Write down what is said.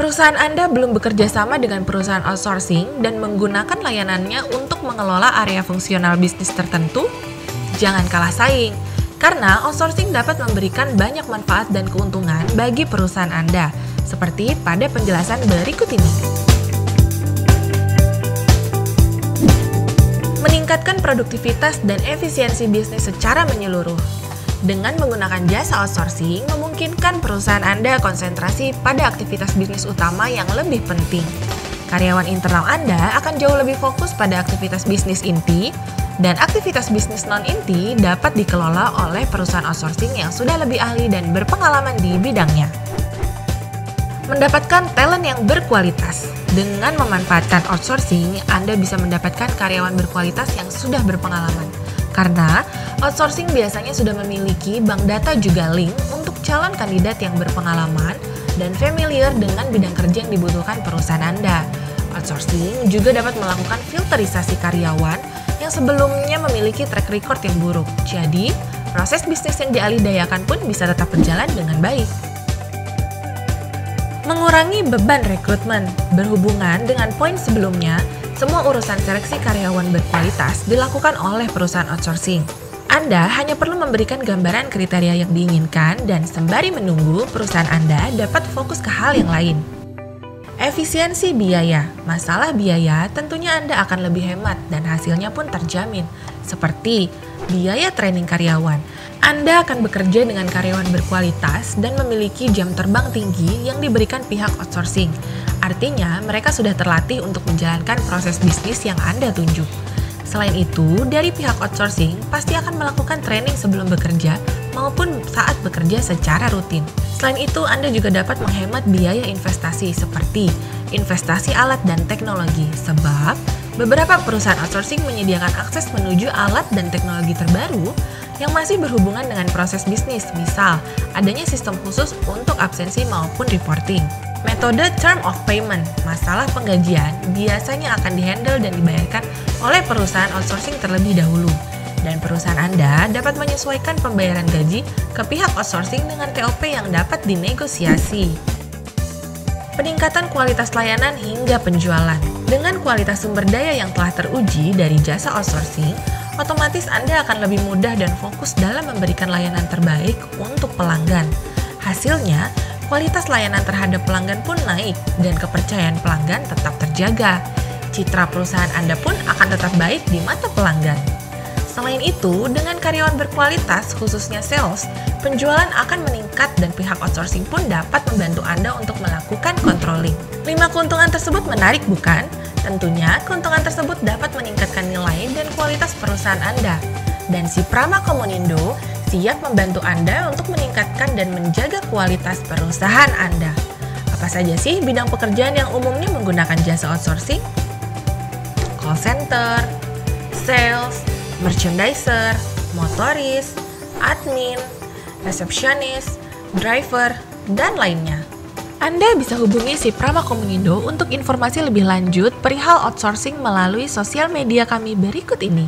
Perusahaan Anda belum bekerja sama dengan perusahaan outsourcing dan menggunakan layanannya untuk mengelola area fungsional bisnis tertentu? Jangan kalah saing, karena outsourcing dapat memberikan banyak manfaat dan keuntungan bagi perusahaan Anda, seperti pada penjelasan berikut ini. Meningkatkan produktivitas dan efisiensi bisnis secara menyeluruh. Dengan menggunakan jasa outsourcing, memungkinkan perusahaan Anda konsentrasi pada aktivitas bisnis utama yang lebih penting. Karyawan internal Anda akan jauh lebih fokus pada aktivitas bisnis inti, dan aktivitas bisnis non-inti dapat dikelola oleh perusahaan outsourcing yang sudah lebih ahli dan berpengalaman di bidangnya. Mendapatkan talent yang berkualitas. Dengan memanfaatkan outsourcing, Anda bisa mendapatkan karyawan berkualitas yang sudah berpengalaman. Karena outsourcing biasanya sudah memiliki bank data juga link untuk calon kandidat yang berpengalaman dan familiar dengan bidang kerja yang dibutuhkan perusahaan Anda. Outsourcing juga dapat melakukan filterisasi karyawan yang sebelumnya memiliki track record yang buruk. Jadi, proses bisnis yang dialihdayakan pun bisa tetap berjalan dengan baik. Mengurangi beban rekrutmen. Berhubungan dengan poin sebelumnya, semua urusan seleksi karyawan berkualitas dilakukan oleh perusahaan outsourcing. Anda hanya perlu memberikan gambaran kriteria yang diinginkan dan sembari menunggu, perusahaan Anda dapat fokus ke hal yang lain. Efisiensi biaya. Masalah biaya tentunya Anda akan lebih hemat dan hasilnya pun terjamin. Seperti biaya training karyawan. Anda akan bekerja dengan karyawan berkualitas dan memiliki jam terbang tinggi yang diberikan pihak outsourcing. Artinya, mereka sudah terlatih untuk menjalankan proses bisnis yang Anda tunjuk. Selain itu, dari pihak outsourcing pasti akan melakukan training sebelum bekerja maupun saat bekerja secara rutin. Selain itu, Anda juga dapat menghemat biaya investasi seperti investasi alat dan teknologi, sebab beberapa perusahaan outsourcing menyediakan akses menuju alat dan teknologi terbaru yang masih berhubungan dengan proses bisnis, misal adanya sistem khusus untuk absensi maupun reporting. Metode term of payment, masalah penggajian biasanya akan dihandle dan dibayarkan oleh perusahaan outsourcing terlebih dahulu. Dan perusahaan Anda dapat menyesuaikan pembayaran gaji ke pihak outsourcing dengan TOP yang dapat dinegosiasi. Peningkatan kualitas layanan hingga penjualan. Dengan kualitas sumber daya yang telah teruji dari jasa outsourcing, otomatis Anda akan lebih mudah dan fokus dalam memberikan layanan terbaik untuk pelanggan. Hasilnya, kualitas layanan terhadap pelanggan pun naik dan kepercayaan pelanggan tetap terjaga. Citra perusahaan Anda pun akan tetap baik di mata pelanggan. Selain itu, dengan karyawan berkualitas, khususnya sales, penjualan akan meningkat dan pihak outsourcing pun dapat membantu Anda untuk melakukan controlling. 5 keuntungan tersebut menarik, bukan? Tentunya, keuntungan tersebut dapat meningkatkan nilai dan kualitas perusahaan Anda. Dan si Prama Komonindo siap membantu Anda untuk meningkatkan dan menjaga kualitas perusahaan Anda. Apa saja sih bidang pekerjaan yang umumnya menggunakan jasa outsourcing? Call center, sales, merchandiser, motoris, admin, resepsionis, driver, dan lainnya. Anda bisa hubungi si Prama Komonindo untuk informasi lebih lanjut perihal outsourcing melalui sosial media kami berikut ini.